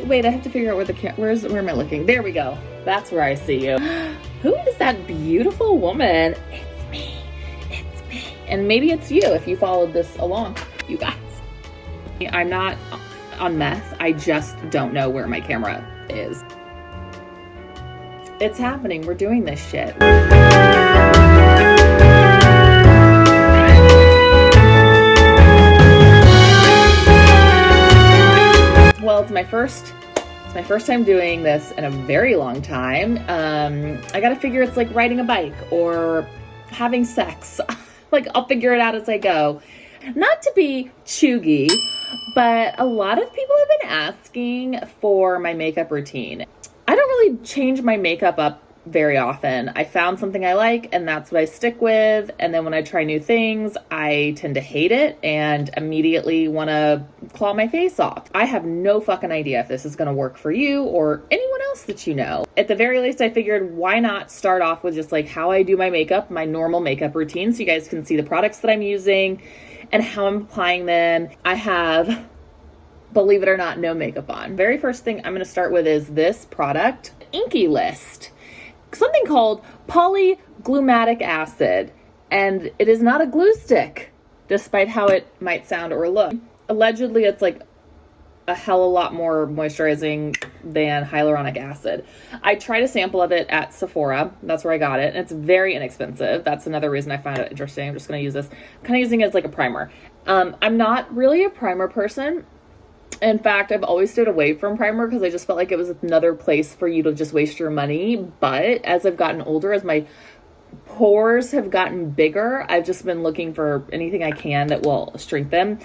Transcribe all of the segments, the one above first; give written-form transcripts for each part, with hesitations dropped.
wait, I have to figure out where where am I looking? There we go. That's where I see you. Who is that beautiful woman? It's me. It's me. And maybe it's you if you followed this along, you guys. I'm not on meth. I just don't know where my camera is. It's happening. We're doing this shit. Well, it's my first time doing this in a very long time. I gotta figure it's like riding a bike or having sex. Like, I'll figure it out as I go. Not to be cheugy, but a lot of people have been asking for my makeup routine. I don't really change my makeup up very often. I found something I like and that's what I stick with. And then when I try new things, I tend to hate it and immediately want to claw my face off. I have no fucking idea if this is going to work for you or anyone else that you know. At the very least, I figured why not start off with just like how I do my makeup, my normal makeup routine, so you guys can see the products that I'm using and how I'm applying them. I have, believe it or not, no makeup on. Very first thing I'm going to start with is this product, Inky List. Something called polyglumatic acid, and it is not a glue stick, despite how it might sound or look. Allegedly, it's like a hell of a lot more moisturizing than hyaluronic acid. I tried a sample of it at Sephora. That's where I got it, and it's very inexpensive. That's another reason I found it interesting. I'm just going to use this. I'm kind of using it as like a primer. I'm not really a primer person. In fact, I've always stayed away from primer because I just felt like it was another place for you to just waste your money. But as I've gotten older, as my pores have gotten bigger, I've just been looking for anything I can that will shrink them.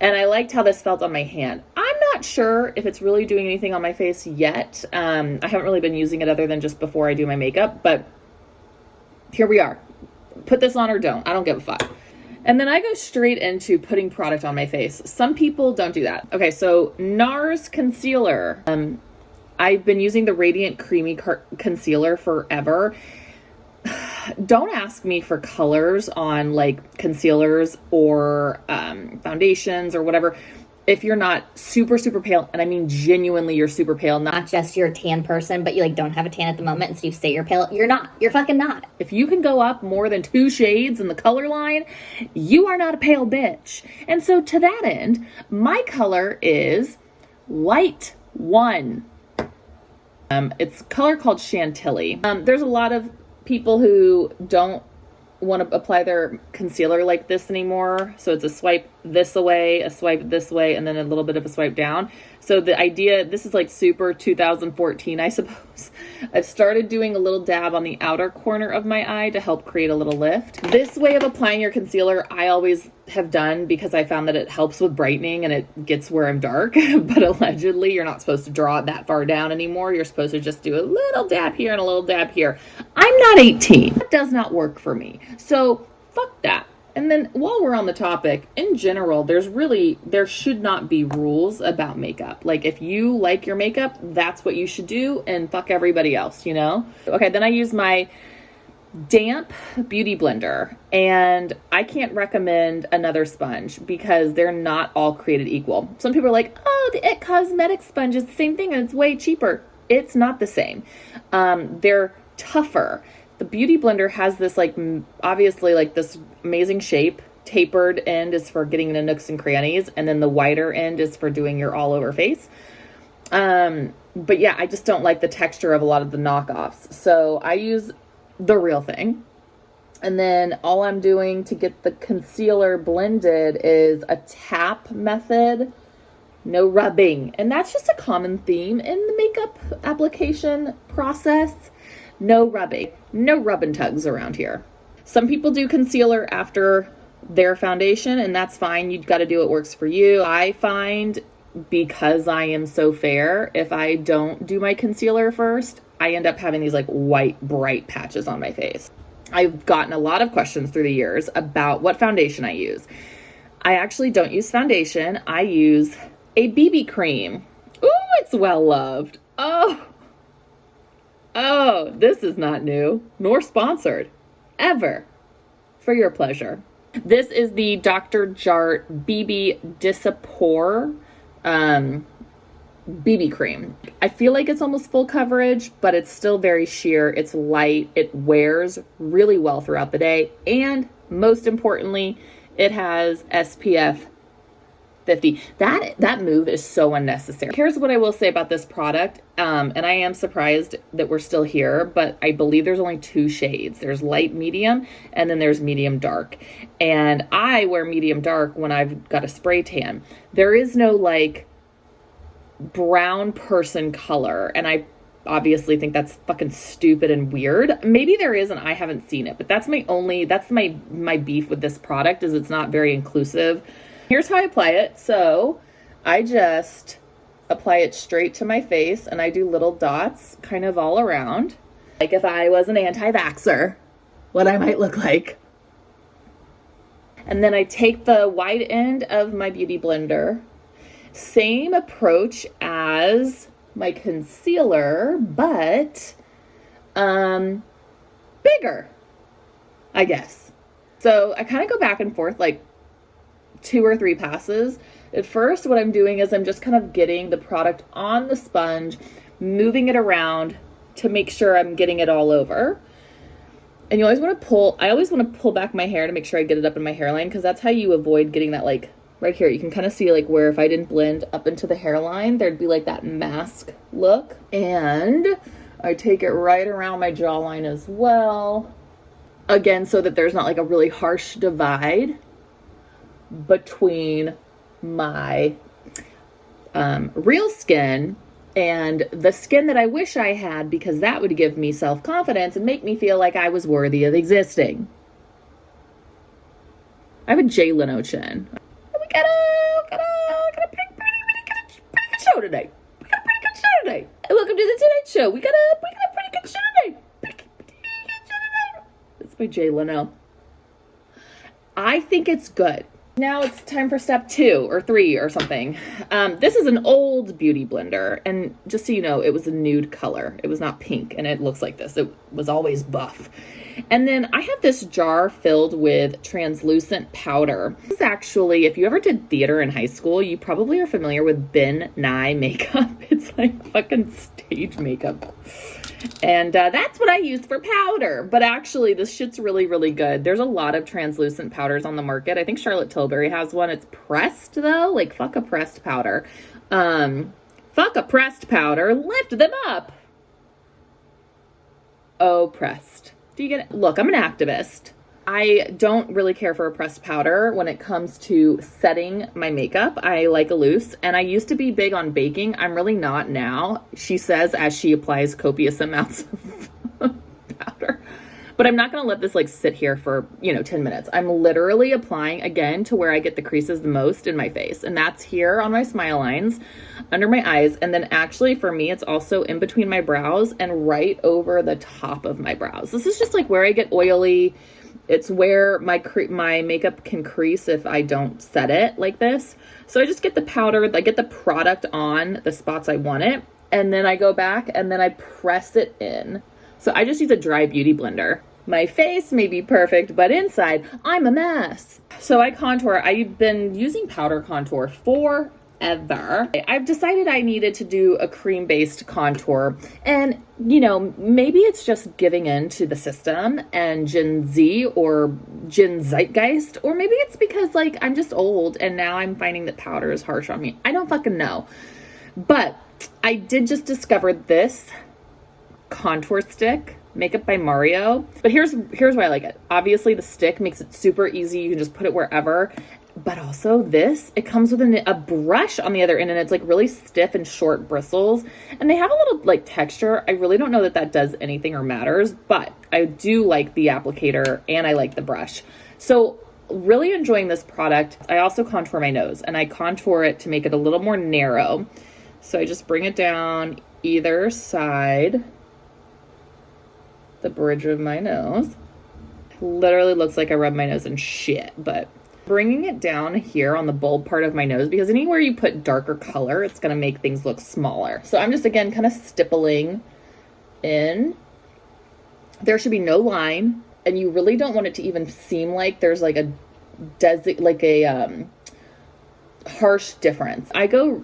And I liked how this felt on my hand. I'm not sure if it's really doing anything on my face yet. I haven't really been using it other than just before I do my makeup. But here we are. Put this on or don't. I don't give a fuck. And then I go straight into putting product on my face. Some people don't do that. Okay, so NARS concealer. I've been using the Radiant Creamy Concealer forever. Don't ask me for colors on like concealers or foundations or whatever if you're not super, super pale, and I mean genuinely you're super pale, not just you're a tan person, but you like don't have a tan at the moment, and so you say you're pale. You're not. You're fucking not. If you can go up more than 2 shades in the color line, you are not a pale bitch. And so to that end, my color is Light 1. It's a color called Chantilly. There's a lot of people who don't want to apply their concealer like this anymore. So it's a swipe this away, a swipe this way, and then a little bit of a swipe down. So the idea, this is like super 2014, I suppose. I've started doing a little dab on the outer corner of my eye to help create a little lift. This way of applying your concealer, I always have done because I found that it helps with brightening and it gets where I'm dark. But allegedly, you're not supposed to draw it that far down anymore. You're supposed to just do a little dab here and a little dab here. I'm not 18. That does not work for me. So fuck that. And then while we're on the topic, in general, there should not be rules about makeup. Like if you like your makeup, that's what you should do, and fuck everybody else, you know? Okay, then I use my damp beauty blender, and I can't recommend another sponge because they're not all created equal. Some people are like, oh, the It Cosmetics sponge is the same thing and it's way cheaper. It's not the same. They're tougher. The Beauty Blender has this like, obviously like this amazing shape. Tapered end is for getting into nooks and crannies. And then the wider end is for doing your all over face. But yeah, I just don't like the texture of a lot of the knockoffs. So I use the real thing. And then all I'm doing to get the concealer blended is a tap method. No rubbing. And that's just a common theme in the makeup application process. No rubbing. No rub and tugs around here. Some people do concealer after their foundation, and that's fine. You've got to do what works for you. I find because I am so fair, if I don't do my concealer first, I end up having these like white, bright patches on my face. I've gotten a lot of questions through the years about what foundation I use. I actually don't use foundation. I use a BB cream. Ooh, it's well loved. Oh, this is not new, nor sponsored, ever, for your pleasure. This is the Dr. Jart BB Dissapore BB cream. I feel like it's almost full coverage, but it's still very sheer. It's light. It wears really well throughout the day. And most importantly, it has SPF 50. That move is so unnecessary. Here's what I will say about this product. And I am surprised that we're still here, but I believe there's only 2 shades. There's light medium, and then there's medium dark. And I wear medium dark when I've got a spray tan. There is no like brown person color, and I obviously think that's fucking stupid and weird. Maybe there is and I haven't seen it, but that's my beef with this product, is it's not very inclusive. Here's how I apply it. So I just apply it straight to my face, and I do little dots kind of all around. Like if I was an anti-vaxxer, what I might look like. And then I take the wide end of my beauty blender. Same approach as my concealer, but bigger, I guess. So I kind of go back and forth like 2 or 3 passes. At first, what I'm doing is I'm just kind of getting the product on the sponge, moving it around to make sure I'm getting it all over. And you always want to pull, I always want to pull back my hair to make sure I get it up in my hairline, because that's how you avoid getting that, like right here. You can kind of see like where if I didn't blend up into the hairline, there'd be like that mask look. And I take it right around my jawline as well. Again, so that there's not like a really harsh divide between my real skin and the skin that I wish I had, because that would give me self-confidence and make me feel like I was worthy of existing. I have a Jay Leno chin. We got a pretty good show today. We got a pretty good show today. And welcome to the Tonight Show. We got a pretty good show today. That's my Jay Leno. I think it's good. Now it's time for step 2 or 3 or something. This is an old beauty blender, and just so you know, it was a nude color. It was not pink, and it looks like this. It was always buff. And then I have this jar filled with translucent powder. This is actually, if you ever did theater in high school, you probably are familiar with Ben Nye makeup. It's like fucking stage makeup. And that's what I used for powder. But actually, this shit's really, really good. There's a lot of translucent powders on the market. I think Charlotte Tilbury has one. It's pressed, though. Like, fuck a pressed powder. Fuck a pressed powder. Lift them up. Oh, pressed. Do you get it? Look, I'm an activist. I don't really care for a pressed powder when it comes to setting my makeup. I like a loose, and I used to be big on baking. I'm really not now, she says, as she applies copious amounts of powder. But I'm not going to let this like sit here for, 10 minutes. I'm literally applying again to where I get the creases the most in my face. And that's here on my smile lines, under my eyes. And then actually for me, it's also in between my brows and right over the top of my brows. This is just like where I get oily. It's where my makeup can crease if I don't set it like this. So I just get the powder, I get the product on the spots I want it, and then I go back and then I press it in. So I just use a dry beauty blender. My face may be perfect, but inside, I'm a mess. So I contour. I've been using powder contour forever. I've decided I needed to do a cream-based contour, and maybe it's just giving in to the system and Gen Z or Gen Zeitgeist, or maybe it's because like I'm just old and now I'm finding that powder is harsh on me. I don't fucking know. But I did just discover this contour stick, Makeup by Mario. But here's why I like it. Obviously the stick makes it super easy. You can just put it wherever. But also this, it comes with a brush on the other end, and it's like really stiff and short bristles, and they have a little like texture. I really don't know that does anything or matters, but I do like the applicator and I like the brush. So really enjoying this product. I also contour my nose, and I contour it to make it a little more narrow. So I just bring it down either side the bridge of my nose. Literally looks like I rubbed my nose in shit, but bringing it down here on the bulb part of my nose, because anywhere you put darker color, it's going to make things look smaller. So I'm just, again, kind of stippling in. There should be no line, and you really don't want it to even seem like there's like a harsh difference. I go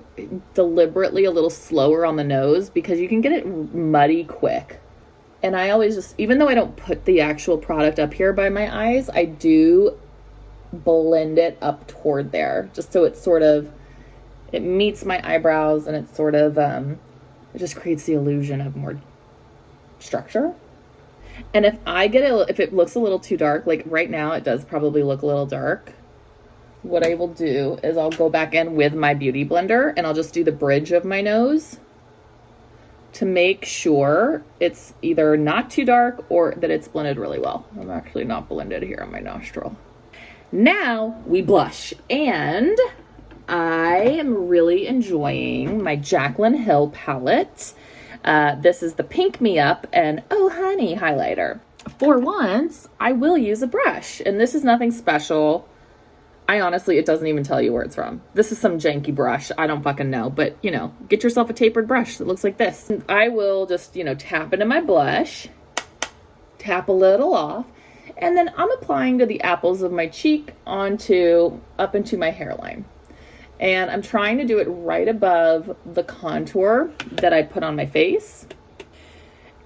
deliberately a little slower on the nose because you can get it muddy quick. And I always just, even though I don't put the actual product up here by my eyes, I do blend it up toward there just so it's sort of, it meets my eyebrows and it's sort of, it just creates the illusion of more structure. And if if it looks a little too dark, like right now it does probably look a little dark, what I will do is I'll go back in with my beauty blender and I'll just do the bridge of my nose to make sure it's either not too dark or that it's blended really well. I'm actually not blended here on my nostril. Now we blush, and I am really enjoying my Jaclyn Hill palette. This is the Pink Me Up and Oh Honey highlighter. For once, I will use a brush, and this is nothing special. I honestly, it doesn't even tell you where it's from. This is some janky brush. I don't fucking know, but you know, get yourself a tapered brush that looks like this. I will just, you know, tap into my blush, tap a little off, and then I'm applying to the apples of my cheek up into my hairline. And I'm trying to do it right above the contour that I put on my face.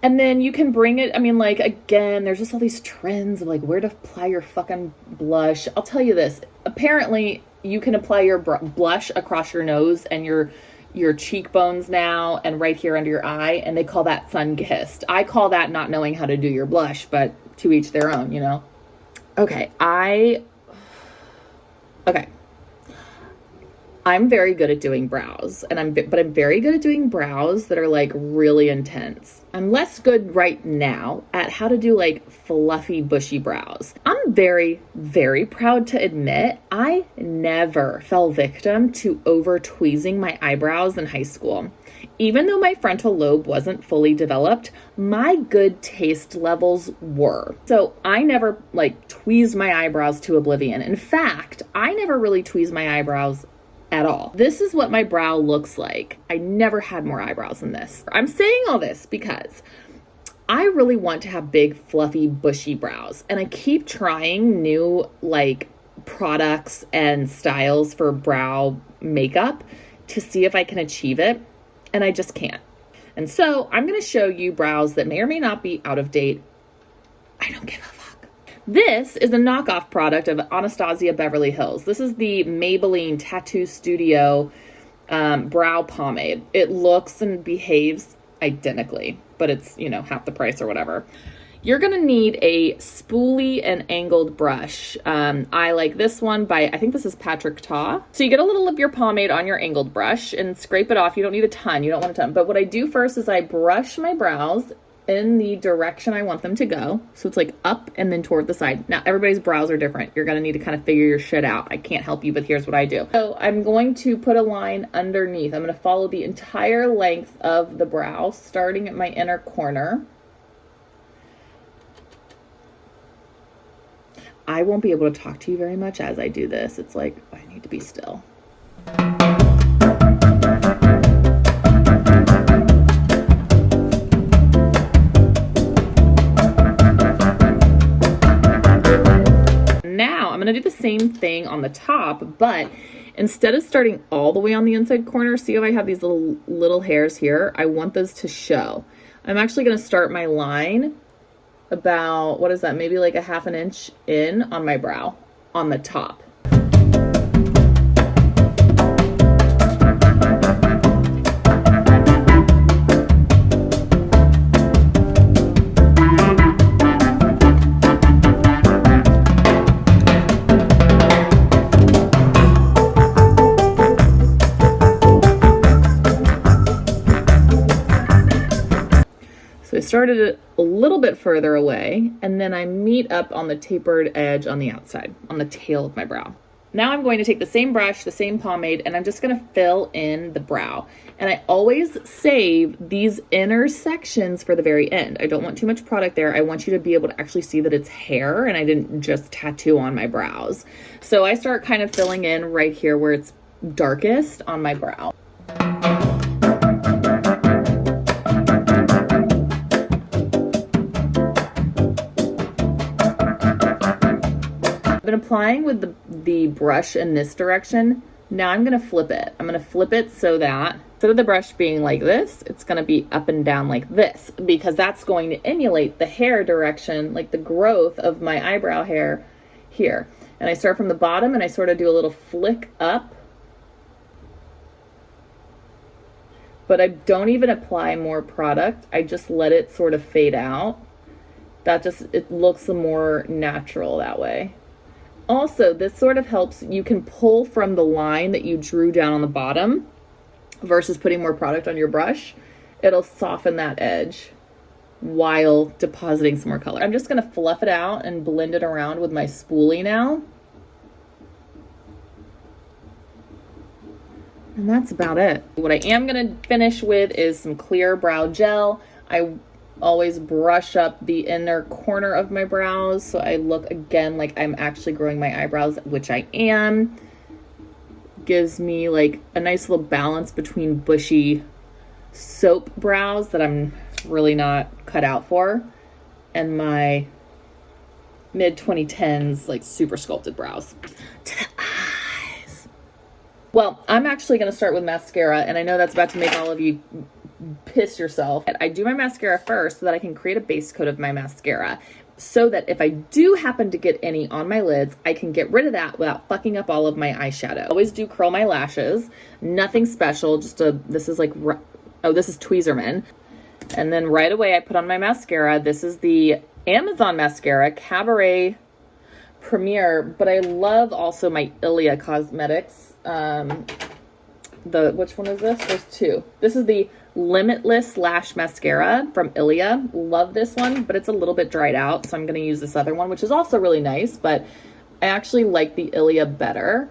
And then you can bring it, I mean, like, again, there's just all these trends of like where to apply your fucking blush. I'll tell you this, apparently you can apply your blush across your nose and your cheekbones now and right here under your eye, and they call that sun-kissed. I call that not knowing how to do your blush, but to each their own, you know? Okay, I'm very good at doing brows, but I'm very good at doing brows that are like really intense. I'm less good right now at how to do like fluffy, bushy brows. I'm very, very proud to admit I never fell victim to over tweezing my eyebrows in high school. Even though my frontal lobe wasn't fully developed, my good taste levels were. So I never like tweezed my eyebrows to oblivion. In fact, I never really tweezed my eyebrows at all. This is what my brow looks like. I never had more eyebrows than this. I'm saying all this because I really want to have big, fluffy, bushy brows. And I keep trying new like products and styles for brow makeup to see if I can achieve it. And I just can't. And so I'm going to show you brows that may or may not be out of date. I don't give a fuck. This is a knockoff product of Anastasia Beverly Hills. This is the Maybelline Tattoo Studio brow pomade. It looks and behaves identically, but it's, you know, half the price or whatever. You're going to need a spoolie and angled brush. I like this one by, I think this is Patrick Ta. So you get a little of your pomade on your angled brush and scrape it off. You don't need a ton. You don't want a ton. But what I do first is I brush my brows in the direction I want them to go. So it's like up and then toward the side. Now, everybody's brows are different. You're going to need to kind of figure your shit out. I can't help you, but here's what I do. So I'm going to put a line underneath. I'm going to follow the entire length of the brow, starting at my inner corner. I won't be able to talk to you very much as I do this. It's like, I need to be still. Now I'm going to do the same thing on the top, but instead of starting all the way on the inside corner, see how I have these little hairs here? I want those to show. I'm actually going to start my line about, what is that? Maybe like a half an inch in on my brow on the top. So I started it a little bit further away, and then I meet up on the tapered edge on the outside, on the tail of my brow. Now I'm going to take the same brush, the same pomade, and I'm just going to fill in the brow. And I always save these inner sections for the very end. I don't want too much product there. I want you to be able to actually see that it's hair and I didn't just tattoo on my brows. So I start kind of filling in right here where it's darkest on my brow. I've been applying with the brush in this direction Now I'm going to flip it. I'm going to flip it so that instead of the brush being like this, it's going to be up and down like this, because that's going to emulate the hair direction, like the growth of my eyebrow hair here. And I start from the bottom and I sort of do a little flick up, but I don't even apply more product. I just let it sort of fade out. It looks more natural that way. Also, this sort of helps, you can pull from the line that you drew down on the bottom versus putting more product on your brush. It'll soften that edge while depositing some more color. I'm just gonna fluff it out and blend it around with my spoolie now. And that's about it. What I am gonna finish with is some clear brow gel. I always brush up the inner corner of my brows so I look again like I'm actually growing my eyebrows, which I am. Gives me like a nice little balance between bushy soap brows that I'm really not cut out for, and my mid 2010s like super sculpted brows. To the eyes. Well, I'm actually going to start with mascara, and I know that's about to make all of you piss yourself. I do my mascara first so that I can create a base coat of my mascara, so that if I do happen to get any on my lids, I can get rid of that without fucking up all of my eyeshadow. I always do curl my lashes. Nothing special, this is Tweezerman. And then right away I put on my mascara. This is the Amazon mascara, Cabaret Premier, but I love also my Ilia Cosmetics. Which one is this? There's two. This is the Limitless Lash Mascara from Ilia. Love this one, but it's a little bit dried out, so I'm going to use this other one, which is also really nice, but I actually like the Ilia better.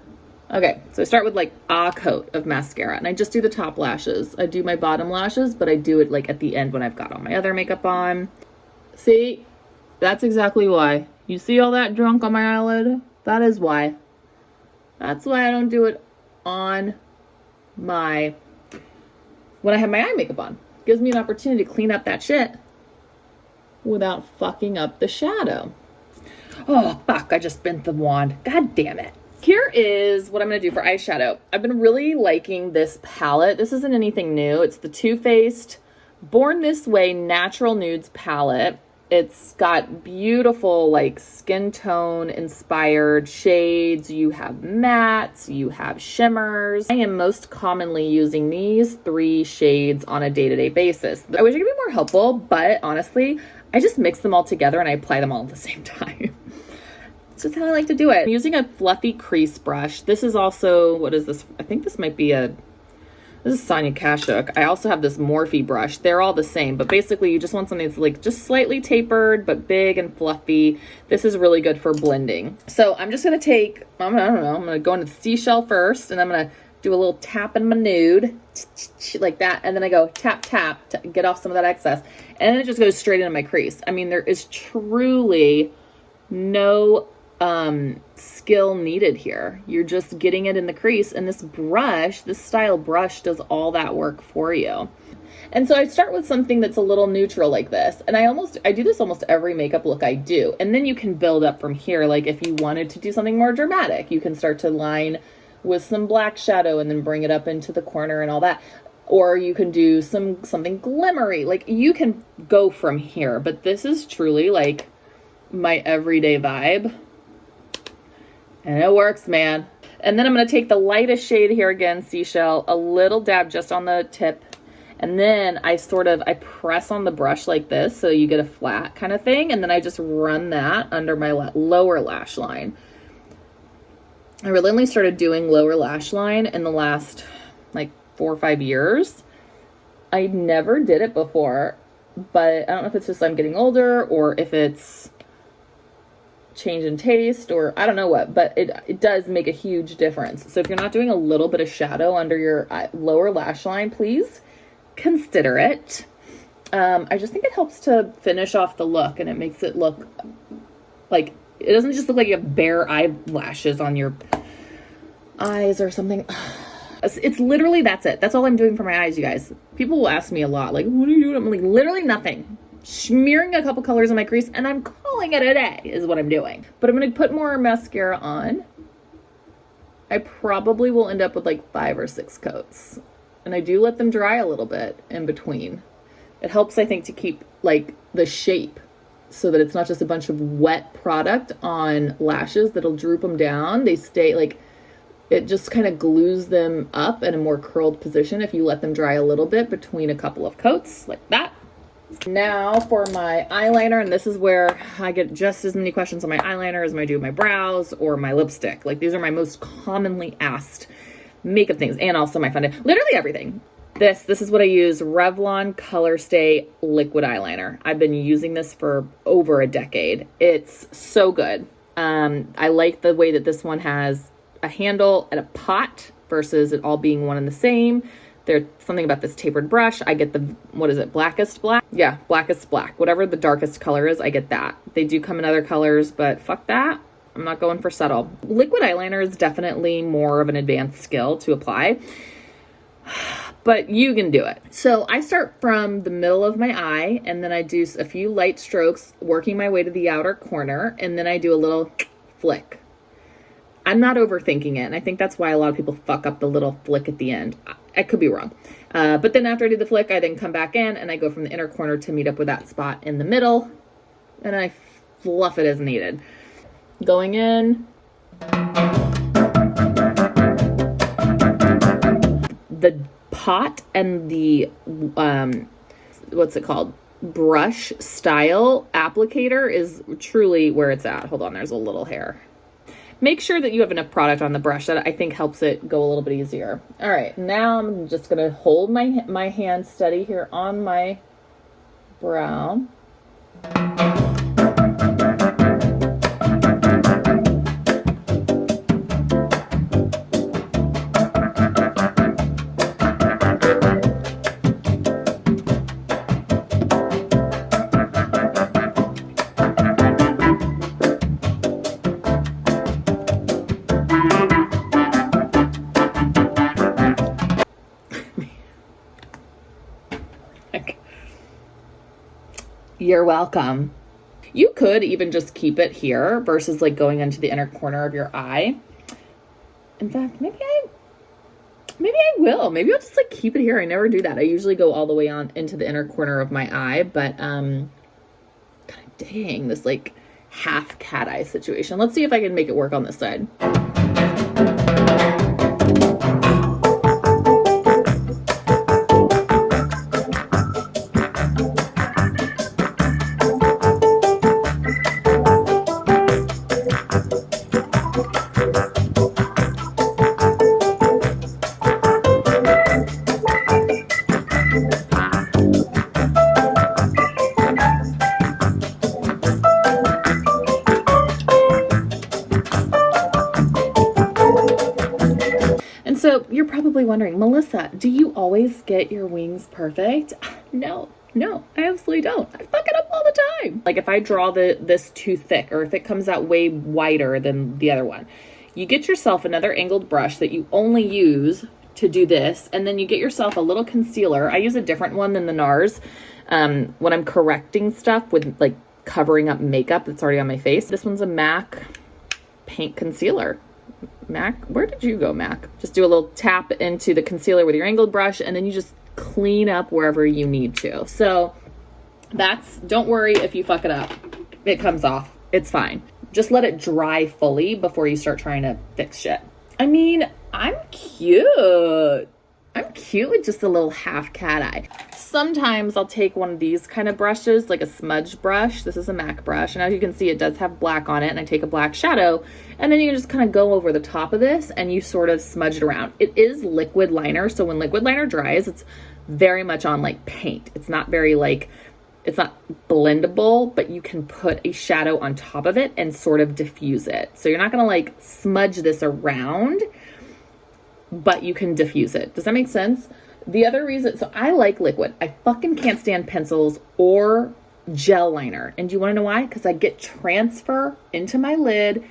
Okay, so I start with like a coat of mascara, and I just do the top lashes. I do my bottom lashes, but I do it like at the end when I've got all my other makeup on. See? That's exactly why. You see all that drunk on my eyelid? That is why. That's why I don't do it on when I have my eye makeup on. Gives me an opportunity to clean up that shit without fucking up the shadow. Oh, fuck, I just bent the wand. God damn it. Here is what I'm going to do for eyeshadow. I've been really liking this palette. This isn't anything new. It's the Too Faced Born This Way Natural Nudes palette. It's got beautiful like skin tone inspired shades. You have mattes, you have shimmers. I am most commonly using these 3 shades on a day-to-day basis. I wish I could be more helpful, but honestly, I just mix them all together and I apply them all at the same time. It's just how I like to do it. I'm using a fluffy crease brush. This is also, what is this? I think this might be this is Sonia Kashuk. I also have this Morphe brush. They're all the same, but basically you just want something that's like just slightly tapered, but big and fluffy. This is really good for blending. So I'm just gonna take, I'm gonna go into the seashell first, and I'm gonna do a little tap in my nude, like that, and then I go tap, tap, to get off some of that excess, and then it just goes straight into my crease. I mean, there is truly no skill needed here. You're just getting it in the crease, and this brush, this style brush, does all that work for you. And so I start with something that's a little neutral like this, and I do this almost every makeup look I do, and then you can build up from here. Like if you wanted to do something more dramatic, you can start to line with some black shadow and then bring it up into the corner and all that. Or you can do something glimmery. Like you can go from here, but this is truly like my everyday vibe. And it works, man. And then I'm going to take the lightest shade here again, Seashell, a little dab just on the tip. And then I press on the brush like this so you get a flat kind of thing. And then I just run that under my lower lash line. I really only started doing lower lash line in the last like 4 or 5 years. I never did it before, but I don't know if it's just I'm getting older or if it's change in taste or I don't know what, but it does make a huge difference. So if you're not doing a little bit of shadow under your lower lash line, please consider it. I just think it helps to finish off the look, and it makes it look like it doesn't just look like you have bare eyelashes on your eyes or something. It's literally, that's it. That's all I'm doing for my eyes, you guys. People will ask me a lot, like, what are you doing? I'm like, literally nothing. Smearing a couple colors on my crease, and I'm calling it a day is what I'm doing. But I'm going to put more mascara on. I probably will end up with like 5 or 6 coats. And I do let them dry a little bit in between. It helps, I think, to keep like the shape so that it's not just a bunch of wet product on lashes that'll droop them down. They stay like, it just kind of glues them up in a more curled position if you let them dry a little bit between a couple of coats like that. Now for my eyeliner, and this is where I get just as many questions on my eyeliner as I do my brows or my lipstick. Like these are my most commonly asked makeup things, and also my foundation, literally everything. This is what I use, Revlon Color Stay Liquid Eyeliner. I've been using this for over a decade. It's so good. I like the way that this one has a handle and a pot versus it all being one and the same. There's something about this tapered brush. I get the, what is it, blackest black? Yeah, blackest black. Whatever the darkest color is, I get that. They do come in other colors, but fuck that. I'm not going for subtle. Liquid eyeliner is definitely more of an advanced skill to apply, but you can do it. So I start from the middle of my eye, and then I do a few light strokes, working my way to the outer corner, and then I do a little flick. I'm not overthinking it, and I think that's why a lot of people fuck up the little flick at the end. I could be wrong. But then after I do the flick, I then come back in, and I go from the inner corner to meet up with that spot in the middle, and I fluff it as needed. Going in. The pot and the, what's it called? Brush style applicator is truly where it's at. Hold on, there's a little hair. Make sure that you have enough product on the brush. That I think helps it go a little bit easier. All right, now I'm just gonna hold my hand steady here on my brow. You're welcome. You could even just keep it here versus like going into the inner corner of your eye. In fact, maybe I will. Maybe I'll just like keep it here. I never do that. I usually go all the way on into the inner corner of my eye, but God dang, this like half cat eye situation. Let's see if I can make it work on this side. So you're probably wondering, Melissa, do you always get your wings perfect? No, I absolutely don't. I fuck it up all the time. Like if I draw this too thick, or if it comes out way wider than the other one, you get yourself another angled brush that you only use to do this, and then you get yourself a little concealer. I use a different one than the NARS when I'm correcting stuff with like covering up makeup that's already on my face. This one's a MAC paint concealer. MAC, where did you go, MAC? Just do a little tap into the concealer with your angled brush, and then you just clean up wherever you need to. So don't worry if you fuck it up. It comes off. It's fine. Just let it dry fully before you start trying to fix shit. I mean, I'm cute. I'm cute with just a little half cat eye. Sometimes I'll take one of these kind of brushes, like a smudge brush. This is a MAC brush, and as you can see, it does have black on it, and I take a black shadow, and then you can just kind of go over the top of this, and you sort of smudge it around. It is liquid liner, so when liquid liner dries, it's very much on like paint. It's not very like, it's not blendable, but you can put a shadow on top of it and sort of diffuse it. So you're not gonna like smudge this around, but you can diffuse it. Does that make sense? The other reason, so I like liquid. I fucking can't stand pencils or gel liner. And do you want to know why? Because I get transfer into my lid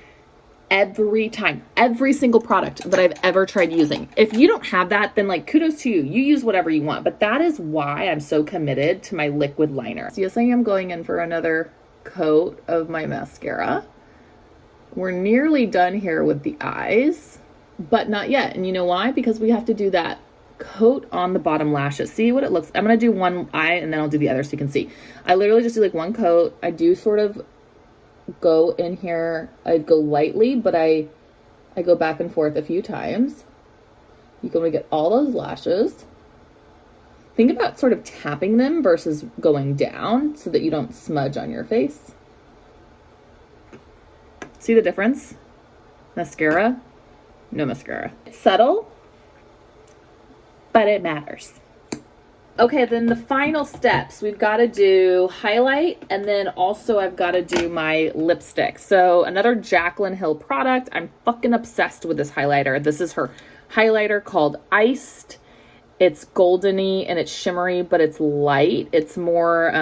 every time. Every single product that I've ever tried using. If you don't have that, then like kudos to you. You use whatever you want. But that is why I'm so committed to my liquid liner. So yes, I am going in for another coat of my mascara. We're nearly done here with the eyes. but not yet. And you know why? Because we have to do that coat on the bottom lashes. See what it looks. I'm going to do one eye and then I'll do the other so you can see. I literally just do like one coat. I do sort of go in here. I go lightly, but I go back and forth a few times. You can get all those lashes. Think about sort of tapping them versus going down so that you don't smudge on your face. See the difference? Mascara, no mascara. It's subtle, but it matters. Okay, then the final steps, we've got to do highlight, and then also I've got to do my lipstick. So another Jaclyn Hill product. I'm fucking obsessed with this highlighter. This is her highlighter called Iced. It's goldeny and it's shimmery, but it's light. It's more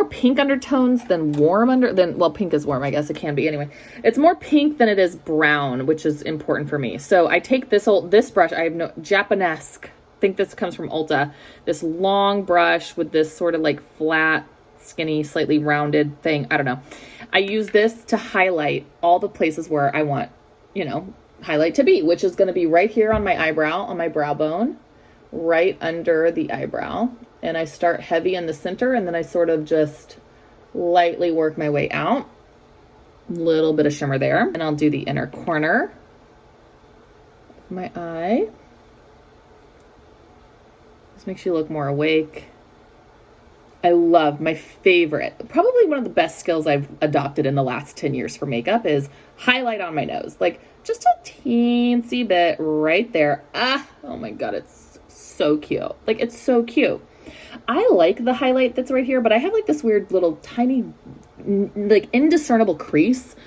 pink undertones than well, pink is warm, I guess it can be anyway. It's more pink than it is brown, which is important for me. So I take this brush, I have no Japanesque. I think this comes from Ulta. This long brush with this sort of like flat, skinny, slightly rounded thing. I don't know. I use this to highlight all the places where I want, highlight to be, which is going to be right here on my eyebrow, on my brow bone, right under the eyebrow. And I start heavy in the center, and then I sort of just lightly work my way out. Little bit of shimmer there. And I'll do the inner corner of my eye. This makes you look more awake. I love my favorite, probably one of the best skills I've adopted in the last 10 years for makeup is highlight on my nose. Like just a teensy bit right there. Oh my God, it's so cute. Like it's so cute. I like the highlight that's right here, but I have like this weird little tiny, like indiscernible crease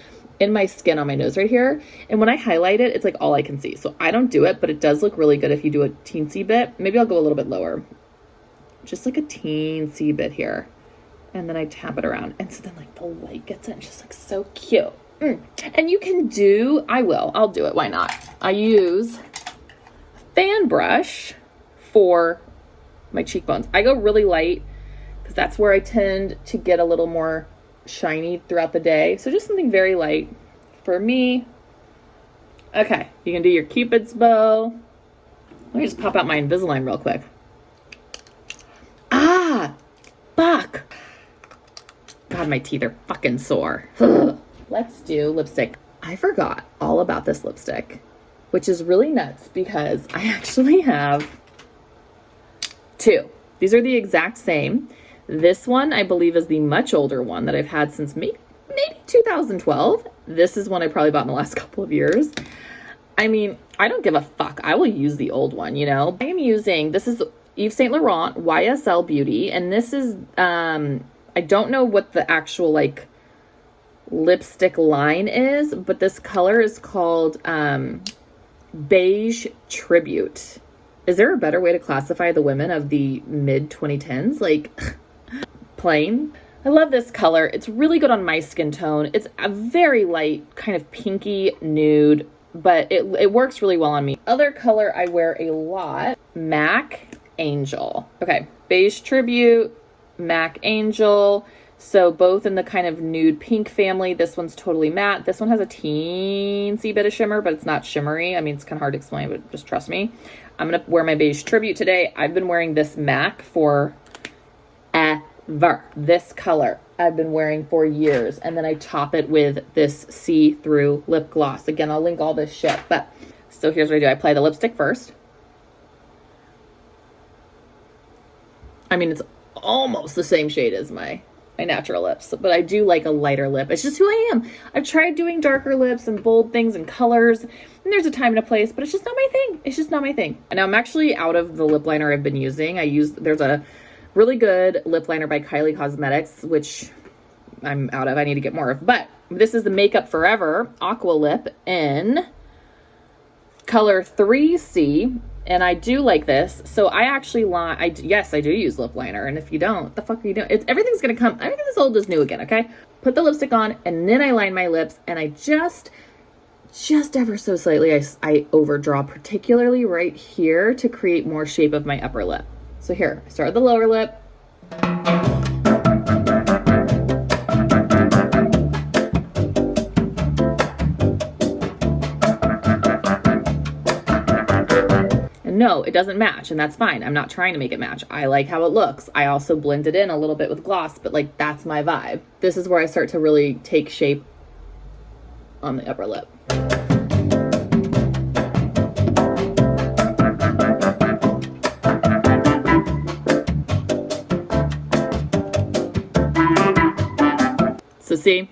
in my skin on my nose right here. And when I highlight it, it's like all I can see. So I don't do it, but it does look really good if you do a teensy bit. Maybe I'll go a little bit lower. Just like a teensy bit here. And then I tap it around. And so then like the light gets in. It's just like so cute. And you can do, I'll do it. Why not? I use a fan brush for my cheekbones. I go really light because that's where I tend to get a little more shiny throughout the day. So just something very light for me. Okay, you can do your Cupid's bow. Let me just pop out my Invisalign real quick. Fuck. God, my teeth are fucking sore. Let's do lipstick. I forgot all about this lipstick, which is really nuts because I actually have two. These are the exact same. This one, I believe, is the much older one that I've had since maybe 2012. This is one I probably bought in the last couple of years. I mean, I don't give a fuck. I will use the old one, I am using, this is Yves Saint Laurent YSL Beauty, and this is, I don't know what the actual, like, lipstick line is, but this color is called Beige Tribute. Is there a better way to classify the women of the mid-2010s? Like, plain. I love this color. It's really good on my skin tone. It's a very light, kind of pinky nude, but it works really well on me. Other color I wear a lot, MAC Angel. Okay, Beige Tribute, MAC Angel. So both in the kind of nude pink family. This one's totally matte. This one has a teensy bit of shimmer, but it's not shimmery. I mean, it's kind of hard to explain, but just trust me. I'm going to wear my Beige Tribute today. I've been wearing this MAC for ever. This color I've been wearing for years. And then I top it with this see-through lip gloss. Again, I'll link all this shit. But so here's what I do. I apply the lipstick first. I mean, it's almost the same shade as my natural lips, but I do like a lighter lip. It's just who I am. I've tried doing darker lips and bold things and colors, and there's a time and a place, but it's just not my thing. It's just not my thing. And now I'm actually out of the lip liner I've been using. There's a really good lip liner by Kylie Cosmetics, which I'm out of. I need to get more of, but this is the Makeup Forever Aqua Lip in color 3C. And I do like this. So I actually yes, I do use lip liner. And if you don't, what the fuck are you doing? Everything's going to come, everything is old is new again, okay? Put the lipstick on, and then I line my lips, and I just ever so slightly, I overdraw, particularly right here to create more shape of my upper lip. So here, I start with the lower lip. no, it doesn't match, and that's fine. I'm not trying to make it match. I like how it looks. I also blend it in a little bit with gloss, but like that's my vibe. This is where I start to really take shape on the upper lip. So see,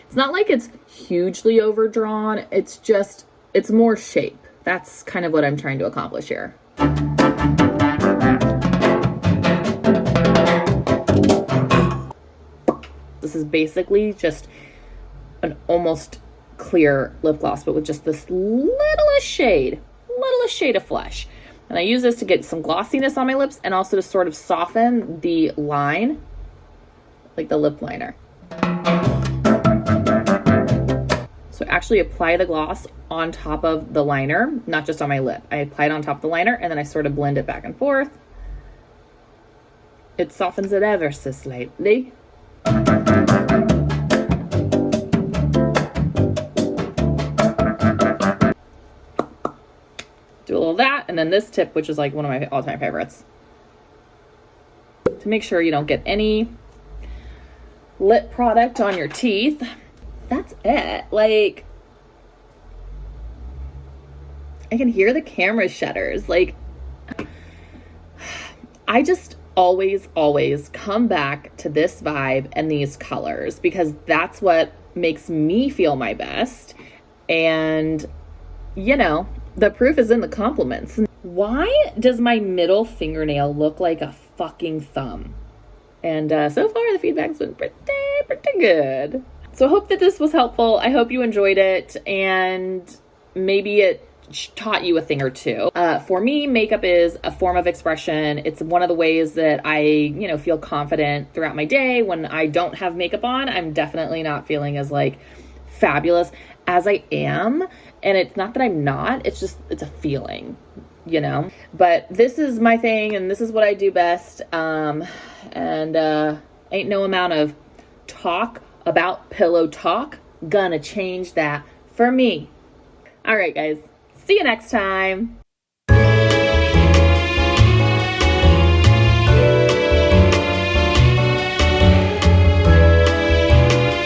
it's not like it's hugely overdrawn. It's just, it's more shape. That's kind of what I'm trying to accomplish here. This is basically just an almost clear lip gloss, but with just this littlest shade of flesh. And I use this to get some glossiness on my lips and also to sort of soften the line, like the lip liner. So actually apply the gloss on top of the liner, not just on my lip. I apply it on top of the liner and then I sort of blend it back and forth. It softens it ever so slightly. Do a little of that, and then this tip, which is like one of my all-time favorites. To make sure you don't get any lip product on your teeth. That's it. Like, I can hear the camera shutters. Like, I just always come back to this vibe and these colors because that's what makes me feel my best. And, you know, the proof is in the compliments. Why does my middle fingernail look like a fucking thumb? And so far the feedback's been pretty good. So I hope that this was helpful. I hope you enjoyed it and maybe it taught you a thing or two. For me, makeup is a form of expression. It's one of the ways that I, you know, feel confident throughout my day. When I don't have makeup on, I'm definitely not feeling as like fabulous as I am. And it's not that I'm not, it's just, it's a feeling, you know? But this is my thing and this is what I do best. Ain't no amount of talk about pillow talk gonna change that for me. All right, guys. See you next time.